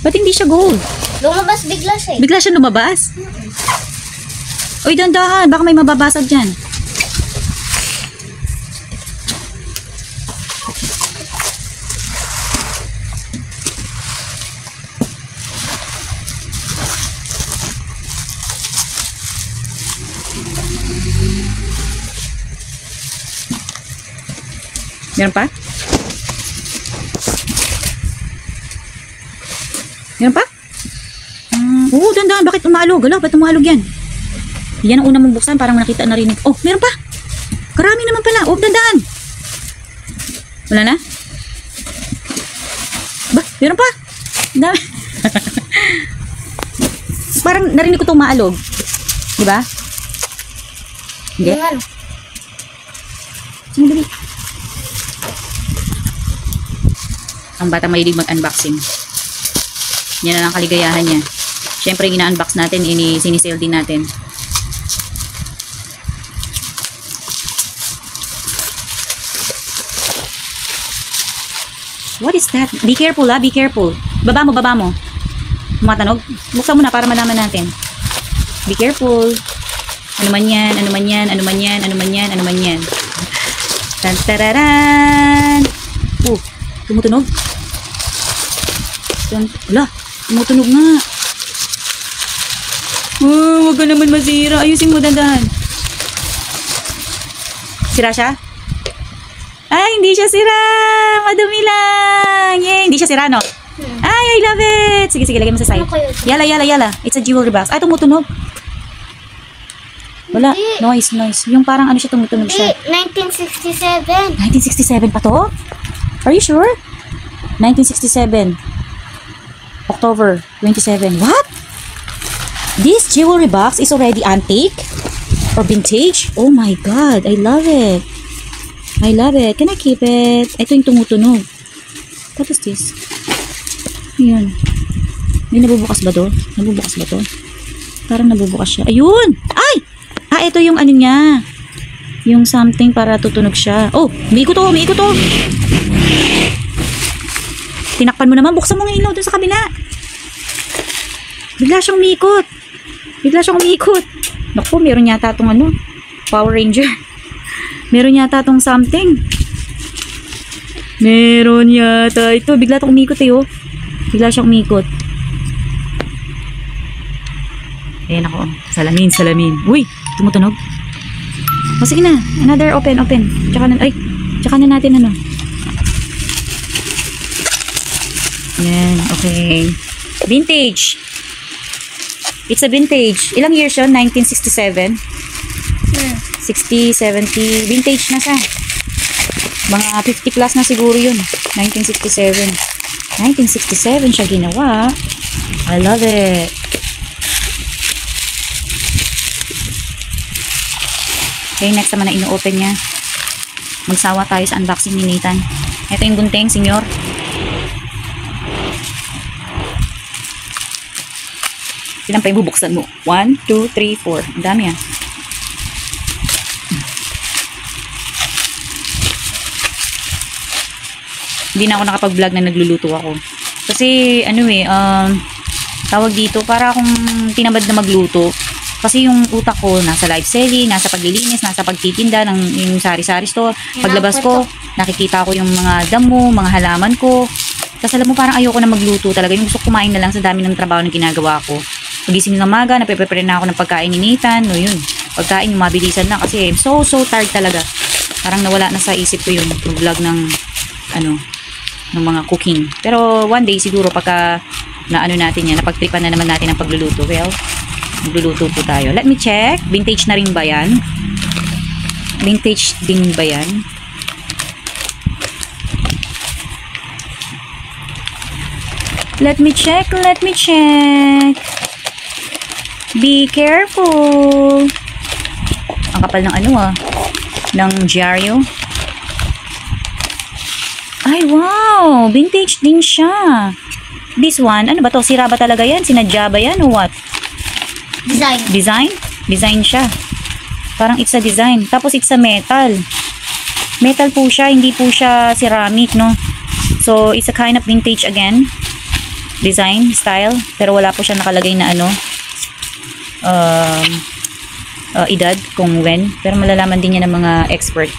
Ba't hindi siya gold? Lumabas bigla siya eh. Bigla siya lumabas? Uy, dandahan. Baka may mababasag dyan. Meron pa? Meron pa? Oo, dandahan. Bakit umalog? Ala, ba't umalog yan? Yan ang una mong buksan. Parang nakita na rin. Oh, meron pa. Karami naman pala. Oh, dandahan. Wala na? Ba, meron pa. Dami. Parang narinig ko itong maalog. Diba? Hindi? Sino dali? Ang batang mahilig mag-unboxing. Yan na lang kaligayahan niya. Siyempre, ina-unbox natin, sinisale din natin. What is that? Be careful ha, be careful. Baba mo, baba mo. Matanog. Buksan mo na para malaman natin. Be careful. Ano man yan, ano man yan, ano man yan, ano man yan, ano man yan. Tantararan! Tumutunog. Wala, tumutunog nga. Huwag ka naman masira. Ayusin mo, dandahan. Sira siya? Ay, hindi siya sira. Madumi lang. Yay, hindi siya sira, no? Ay, I love it. Sige, sige, lagay mo sa side. Yala, yala, yala. It's a jewelry box. Ay, tumutunog. Wala. Noise, noise. Yung parang ano siya, tumutunog siya. 1967. 1967 pa to? Are you sure? 1967. October 27. What? This jewelry box is already antique? Or vintage? Oh my God. I love it. I love it. Can I keep it? Ito yung tumutunog. What is this? Ayan. May nabubukas ba to? Nabubukas ba to? Parang nabubukas siya. Ayun! Ay! Ah, ito yung ano niya. Yung something para tutunog siya. Oh! Umiikot to! Umiikot to! Tinakpan mo naman. Buksan mo ng ilaw dun sa kabila. Bigla siyang umiikot. Bigla siyang umiikot. Naku, meron yata itong ano. Power Ranger. Meron yata itong something. Meron yata. Ito, bigla itong umiikot eh oh. Bigla siyang umiikot. Ayan ako. Salamin, salamin. Uy, tumutunog. O sige na. Another open, open. Tsaka na natin ano. Yan, okay. Vintage. It's a vintage. Ilang years yun? 1967? 60, 70. Vintage na siya. Mga 50 plus na siguro yun. 1967. 1967 siya ginawa. I love it. Okay, next naman na ino-open niya. Magsawa tayo sa unboxing ni Nathan. Ito yung gunting, senyor. Ilan pa yung bubuksan mo? 1, 2, 3, 4. Ang dami ah. Hindi na ako nakapag-vlog na nagluluto ako. Kasi ano eh, tawag dito, para akong tinamad na magluto. Kasi yung utak ko nasa live selling, nasa paglilinis, nasa pagtitinda ng yung sari-sari store. Paglabas ko, nakikita ko yung mga damo, mga halaman ko. Tapos alam mo, parang ayoko na magluto talaga. Yung gusto kumain na lang sa dami ng trabaho na ginagawa ko. Pagising ng umaga, nape-prepare na ako ng pagkain ni Nathan. No, yun. Pagkain yung mabilisan lang kasi so tired talaga. Parang nawala na sa isip ko yun. Mag-vlog ng ano, ng mga cooking. Pero one day siguro pagka na ano natin yan, napagtripan na naman natin ang pagluluto. Well, magluluto po tayo. Let me check. Vintage na rin ba yan? Vintage din ba yan? Let me check. Let me check. Be careful. Ang kapal ng ano ah. Ng dyaryo. Ay, wow. Vintage din siya. This one, ano ba to? Sira ba talaga yan? Sinadya ba yan o what? Design. Design? Design siya. Parang it's a design. Tapos it's a metal. Metal po siya. Hindi po siya ceramic, no? So, it's a kind of vintage again. design, style. Pero wala po siya nakalagay na ano, edad kung when. Pero malalaman din niya ng mga expert.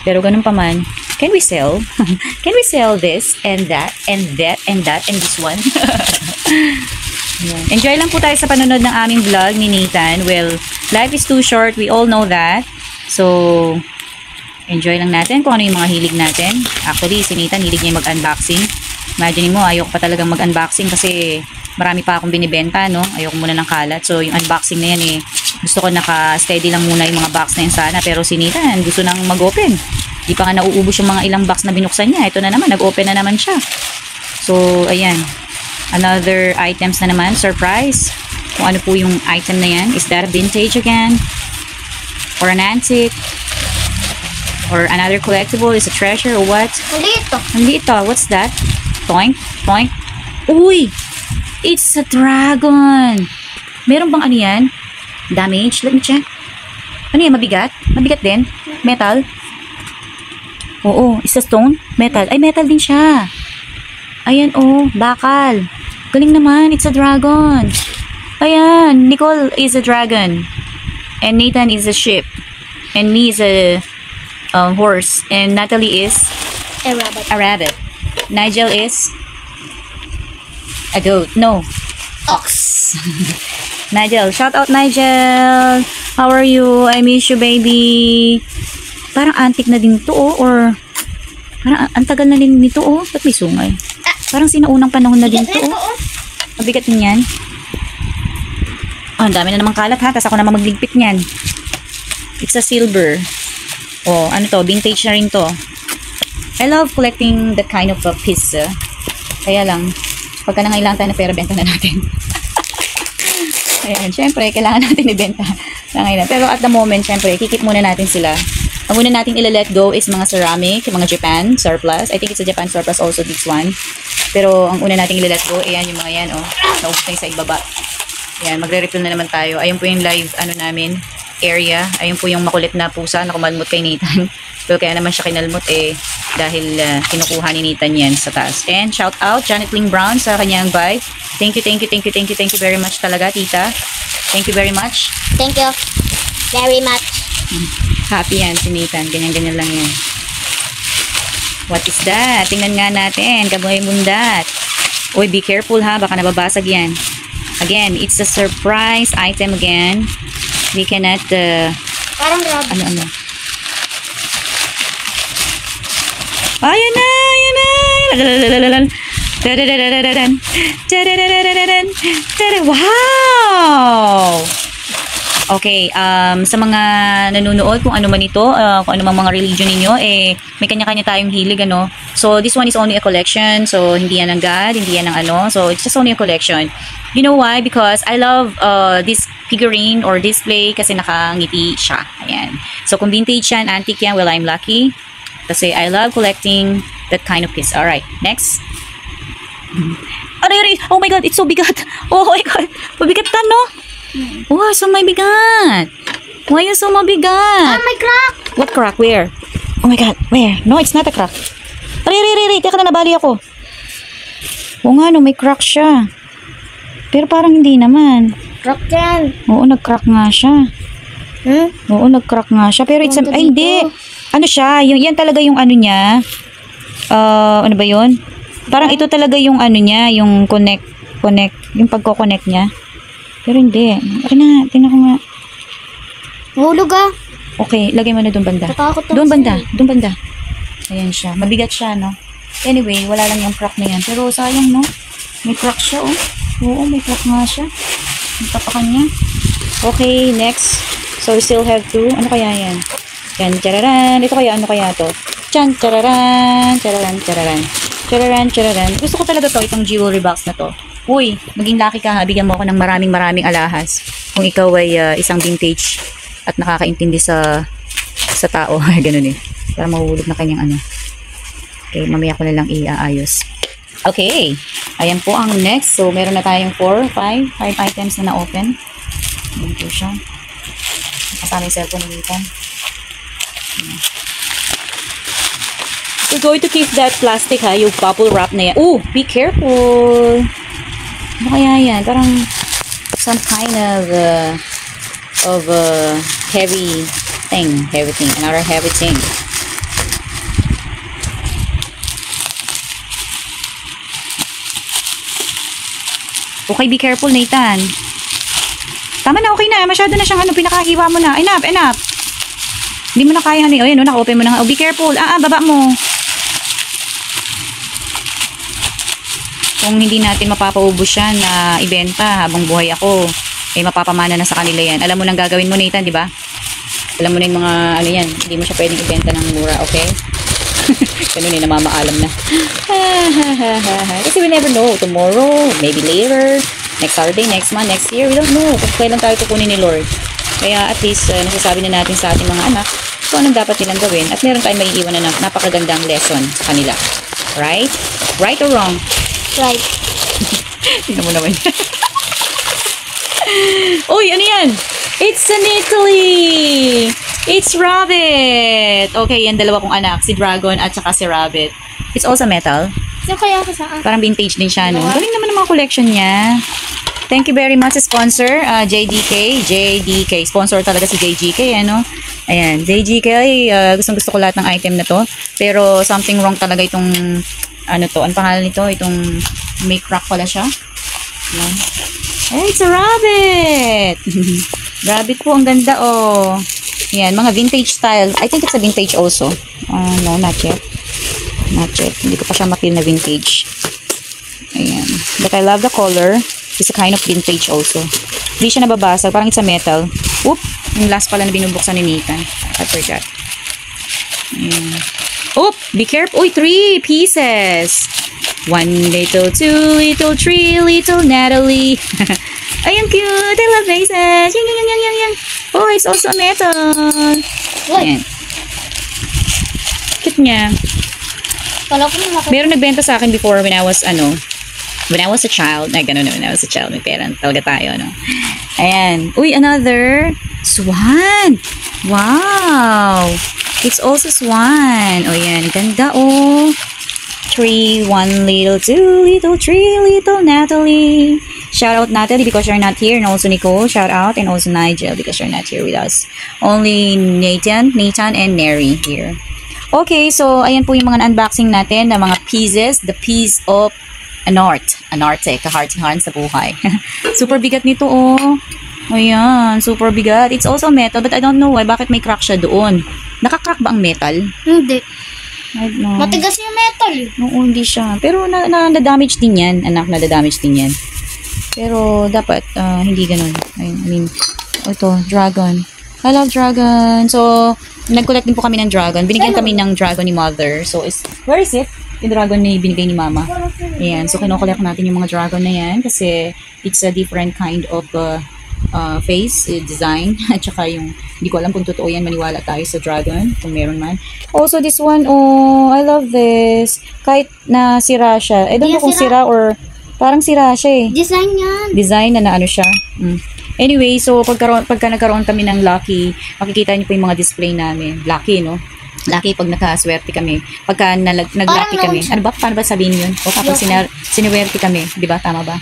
Pero ganun pa man, can we sell? Can we sell this and that and that and that and this one? Yan. Enjoy lang po tayo sa panonood ng aming vlog ni Nathan. Well, life is too short. We all know that. So, enjoy lang natin kung ano yung mga hilig natin. Actually, si Nathan, hilig niya mag-unboxing. Imagine mo, ayoko pa talagang mag-unboxing kasi marami pa akong binibenta, no? Ayoko muna ng kalat. So, yung unboxing na yan eh, gusto ko naka-steady lang muna yung mga box na yan sana. Pero si Nathan, gusto nang mag-open. Di pa nga nauubos yung mga ilang box na binuksan niya. Ito na naman, nag-open na naman siya. So, ayan. Another items na naman, surprise. Kung ano po yung item na yan. Is that a vintage again? Or an antique? Or another collectible? Is a treasure or what? Malito. Ang liit to. What's that? Toink? Toink? Uy! It's a dragon! Meron bang ano yan? Damage? Let me check. Ano yan? Mabigat? Mabigat din? Metal? Oo. Is a stone? Metal? Ay, metal din siya. Ayan, oh. Bakal. Galing naman. It's a dragon. Ayan. Nicole is a dragon. And Nathan is a ship. And me is a horse. And Natalie is A rabbit. a rabbit. Nigel is a goat. No. Ox. Nigel. Shout out, Nigel. How are you? I miss you, baby. Parang antique na din to, oh. Or parang ang tagal na din nito, oh. Ba't may sungay? Parang sinaunang panahon na din to, oh. Mabigat din yan. Oh, ang dami na namang kalat, ha. Tapos ako naman magligpit niyan. It's a silver. Oh, ano to? Vintage na rin to. I love collecting that kind of a piece. Kaya lang, pagka nangailangan tayo na pera, benta na natin. Ayan, syempre, kailangan natin ibenta. Pero at the moment, syempre, kikip muna natin sila. Ang una natin ila-let go is mga ceramic, mga Japan surplus. I think it's a Japan surplus also, this one. Pero ang una natin ila-let go, ayan yung mga yan, oh. Naubos na yung sa ibaba. Ayan, magre-refill na naman tayo. Ayun po yung live, ano namin, area. Ayun po yung makulit na pusa na kumalmot kay Nathan. Pero kaya naman siya kinalmot eh dahil kinukuha ni Nathan yan sa taas. And shout out Janet Ling Brown sa kanyang bike. Thank you very much talaga, tita. Thank you very much. Thank you very much. Happy yan si Nathan. Ganyan-ganyan lang yan. What is that? Tingnan nga natin. Kabuhay mundat. Uy, be careful ha. Baka nababasag yan. Again, it's a surprise item again. We cannot Parang rabbit. ano. Ayan na. Wow! Okay, sa mga nanonood, kung ano man ito, kung ano mang mga religion ninyo, may kanya-kanya tayong hilig, ano. So, this one is only a collection. So, hindi yan ng God, hindi yan ng ano. So, it's just only a collection. You know why? Because I love this figurine or display kasi nakangiti siya. Ayan. So, kung vintage yan, antique yan, well, I'm lucky. Kasi I love collecting that kind of piece. Alright, next. Aray, oh my God, it's so bigat. Oh my God, mabigat ka, no? Oh, so may bigat. Why is so mabigat? May crack. What crack? Where? Oh my God, where? No, it's not a crack. Aray, teka na, nabali ako. Oo nga, no, may crack siya. Pero parang hindi naman. Crack yan. Oo, nag-crack nga siya. Oo, nag-crack nga siya. Pero it's ay, hindi. Ano siya? Yan talaga yung ano niya. Ano ba yun? Parang ito talaga yung ano niya, yung connect, yung pagko-connect niya. Pero hindi. Ano na, tingnan ko nga. Hulog ah. Okay, lagay mo na doon banda. Tatakot ako Doon sa'yo. banda. Ayan siya. Mabigat siya, no? Anyway, wala lang yung crack na yan. Pero sayang, no? May crack siya, oh. Oo, may crack nga siya. Ang tapakan niya. Okay, next. So, we still have two. Ano kaya yan? Yan, chararan. Ito kaya, ano kaya to? Chan, chararan. Gusto ko talaga to, itong jewelry box na to. Uy, maging lucky ka ha. Bigyan mo ako ng maraming alahas. Kung ikaw ay isang vintage at nakakaintindi sa tao. Ganun eh. Para mahulog na kanyang ano. Okay, mamaya ko na lang iaayos. Okay. Ayan po ang next. So, meron na tayong 5 items na na-open. Ayan po siya. Kasama yung cellphone ni Nathan. We're going to keep that plastic ha, yung bubble wrap na yan. Oh, be careful! Ano kaya yan? Parang some kind of heavy thing. Heavy thing. Another heavy thing. Okay, be careful, Nathan. Tama na, okay na. Masyado na siyang pinakahiwa mo na. Enough, enough. Hindi mo na kaya, honey. O, yan, naka-open mo na. Oh, be careful. Baba mo. Kung hindi natin mapapaubos yan na ibenta habang buhay ako, eh mapapamana na sa kanila yan. Alam mo nang gagawin mo, Nathan, di ba? Alam mo na yung mga ano yan, hindi mo siya pwedeng ibenta ng mura, okay? Ganun eh, namamaalam na. Kasi we never know. Tomorrow, maybe later, next Saturday, next month, next year, we don't know kung kailan tayo kukunin ni Lord. Kaya at least, nasasabi na natin sa ating mga anak kung anong dapat nilang gawin at meron tayong may iwan na napakagandang lesson sa kanila. Right? Right or wrong? Right. Tingnan mo naman yan. Uy, ano yan? It's an Italy! It's Rabbit! Okay, yan dalawa kong anak. Si Dragon at saka si Rabbit. It's also metal. Saan kaya ako saan? Parang vintage din siya, no? Galing naman ang mga collection niya. Thank you very much, sponsor, JDK. JDK. Sponsor talaga si JGK, ano? Ayan, JGK. Gustong-gusto ko lahat ng item na to. Pero something wrong talaga itong ano to, ang pangalan nito, itong may crack pala siya. Ayan. Hey, it's a rabbit! Rabbit po, ang ganda, oh. Ayan, mga vintage style. I think it's a vintage also. No, not yet. Not yet. Hindi ko pa siya mapil na vintage. Ayan. But I love the color. It's a kind of vintage also. Hindi siya nababasag. Parang it's a metal. Oop! Yung last pala na binubuksan ni Nathan. I forgot. Ayan. Oop! Be careful. Uy, 3 pieces. 1 little, 2 little, 3 little Natalie. Ay, ang cute. I love faces. Yang. Oh, it's also metal. Ayan. Cute niya. Kala ko naman ako. Meron nagbenta sa akin before when I was a child. Ay, ganun na, when I was a child. May pera talaga tayo, no? Ayan. Uy, another swan. Wow. It's also swan. O, yan. Ganda, oh. 3, 1 little, 2 little, 3 little Natalie. Shout out Natalie because you're not here. And also Nicole, shout out. And also Nigel because you're not here with us. Only Nathan, and Neri here. Okay, so ayan po yung mga unboxing natin na mga pieces. The piece of an art. An arte, kahart-hart sa buhay. Super bigat nito, oh. Ayan, super bigat. It's also metal, but I don't know why. Bakit may crack siya doon? Nakakrak ba ang metal? Hindi. I don't know. Matigas yung metal. Oo, hindi siya. Pero na-damage din yan. Anak, na-damage din yan. Pero dapat, hindi ganun. I mean, ito, dragon. I love dragon. So, nag-collect din po kami ng dragon. Binigyan kami ng dragon ni mother. So, where is it? Yung dragon na binigay ni mama. Ayan. So, kinokollect natin yung mga dragon na yan kasi it's a different kind of face, design. At saka yung, hindi ko alam kung totoo yan, maniwala tayo sa dragon. Kung meron man. Also, this one, oh, I love this. Kahit na sira siya. I don't know kung sira or parang sira siya eh. Design yan. Design na ano siya. Anyway, so pagka nagkaroon kami ng Lucky, makikita niyo po yung mga display namin. Lucky, no? Lucky pag nakaswerte kami. Pagka nag-lucky kami. Ano ba? Paano ba sabihin yun? O kapag sinuwerte kami. Di ba? Tama ba?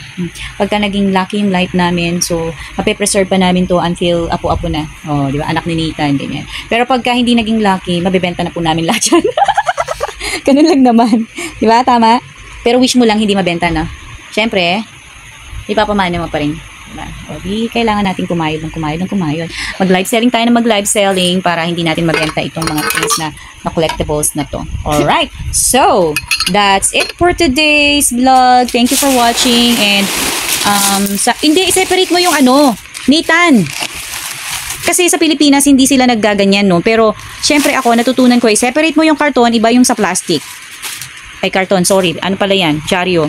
Pagka naging lucky yung life namin, so mape-preserve pa namin to until apo-apo na. O, di ba? Anak ni Nathan, ganyan. Pero pagka hindi naging lucky, mabibenta na po namin lahat yan. Ganun lang naman. Di ba? Tama? Pero wish mo lang hindi mabenta na. Siyempre, ipapamana mo pa rin. Diba? O di, kailangan natin kumayod. Mag-live selling tayo na mag-live selling para hindi natin mabenta itong mga things na collectibles na to. Alright. So, that's it for today's vlog. Thank you for watching. And, hindi, separate mo yung Nathan. Kasi sa Pilipinas, hindi sila naggaganyan, no? Pero, syempre ako, natutunan ko, separate mo yung karton, iba yung sa plastic. Ay, karton, sorry. Ano pala yan? Charyo.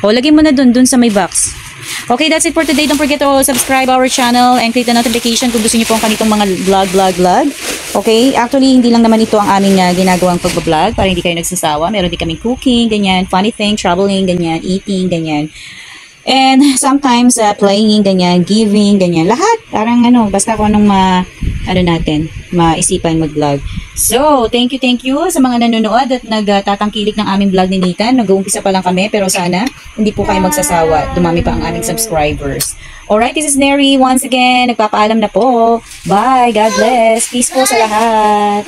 O, lagay mo na dun sa may box. Okay, that's it for today. Don't forget to subscribe our channel and click the notification kung gusto niyo po ang kanitong mga vlog. Okay, actually, hindi lang naman ito ang aming ginagawang pagbablog para hindi kayo nagsasawa. Meron din kaming cooking, ganyan, funny thing, traveling, ganyan, eating, ganyan. And sometimes playing, ganyan, giving, ganyan. Lahat, parang basta kung anong natin. maisipan mag-vlog. So, thank you sa mga nanonood at nagtatangkilik ng aming vlog ni Nathan. Nag-uumpisa pa lang kami, pero sana hindi po kayo magsasawa. Dumami pa ang aming subscribers. Alright, this is Neri. Once again, nagpapaalam na po. Bye. God bless. Peace po sa lahat.